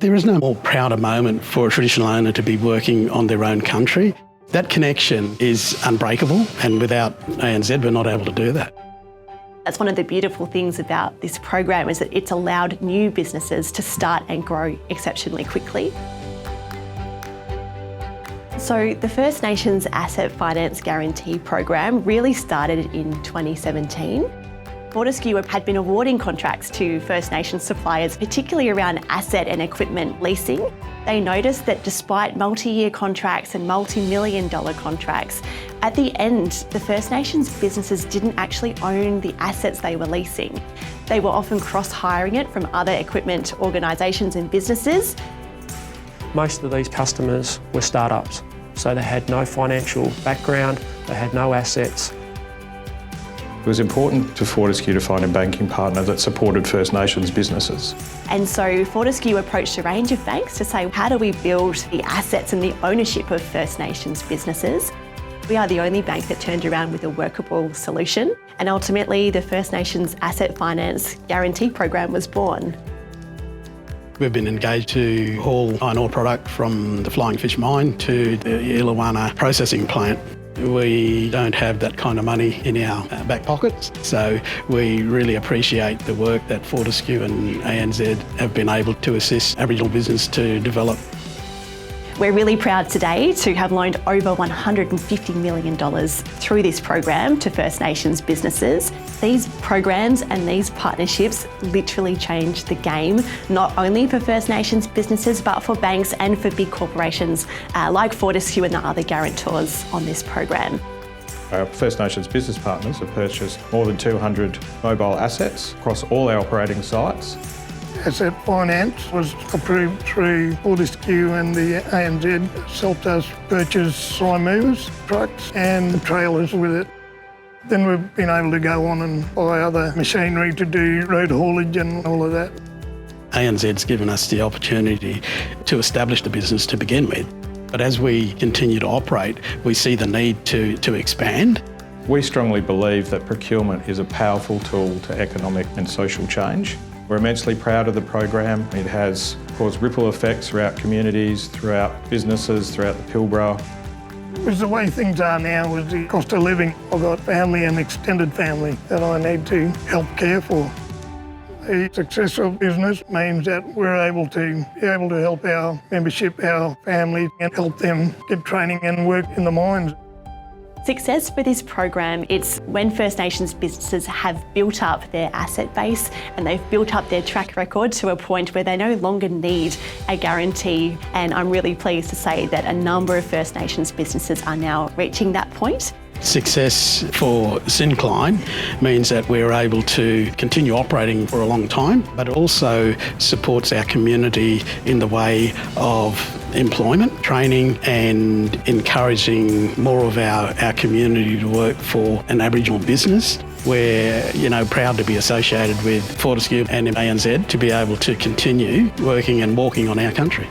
There is no more prouder moment for a traditional owner to be working on their own country. That connection is unbreakable, and without ANZ, we're not able to do that. That's one of the beautiful things about this program, is that it's allowed new businesses to start and grow exceptionally quickly. So the First Nations Asset Finance Guarantee Program really started in 2017. Fortescue had been awarding contracts to First Nations suppliers, particularly around asset and equipment leasing. They noticed that despite multi-year contracts and multi-million-dollar contracts, at the end, the First Nations businesses didn't actually own the assets they were leasing. They were often cross-hiring it from other equipment organisations and businesses. Most of these customers were startups, so they had no financial background, they had no assets. It was important to Fortescue to find a banking partner that supported First Nations businesses. And so Fortescue approached a range of banks to say, how do we build the assets and the ownership of First Nations businesses? We are the only bank that turned around with a workable solution. And ultimately, the First Nations Asset Finance Guarantee Program was born. We've been engaged to haul iron ore product from the Flying Fish mine to the Eliwana processing plant. We don't have that kind of money in our back pockets, so we really appreciate the work that Fortescue and ANZ have been able to assist Aboriginal business to develop. We're really proud today to have loaned over $150 million through this program to First Nations businesses. These programs and these partnerships literally change the game, not only for First Nations businesses, but for banks and for big corporations like Fortescue and the other guarantors on this program. Our First Nations business partners have purchased more than 200 mobile assets across all our operating sites. Asset finance was approved through Fortescue, and the ANZ helped us purchase side movers, trucks and trailers with it. Then we've been able to go on and buy other machinery to do road haulage and all of that. ANZ's given us the opportunity to establish the business to begin with, but as we continue to operate, we see the need to expand. We strongly believe that procurement is a powerful tool to economic and social change. We're immensely proud of the program. It has caused ripple effects throughout communities, throughout businesses, throughout the Pilbara. With the way things are now with the cost of living, I've got family and extended family that I need to help care for. A successful business means that we're able to help our membership, our family, and help them get training and work in the mines. Success for this program, it's when First Nations businesses have built up their asset base and they've built up their track record to a point where they no longer need a guarantee. And I'm really pleased to say that a number of First Nations businesses are now reaching that point. Success for Syncline means that we're able to continue operating for a long time, but it also supports our community in the way of employment, training and encouraging more of our community to work for an Aboriginal business. We're proud to be associated with Fortescue and ANZ to be able to continue working and walking on our country.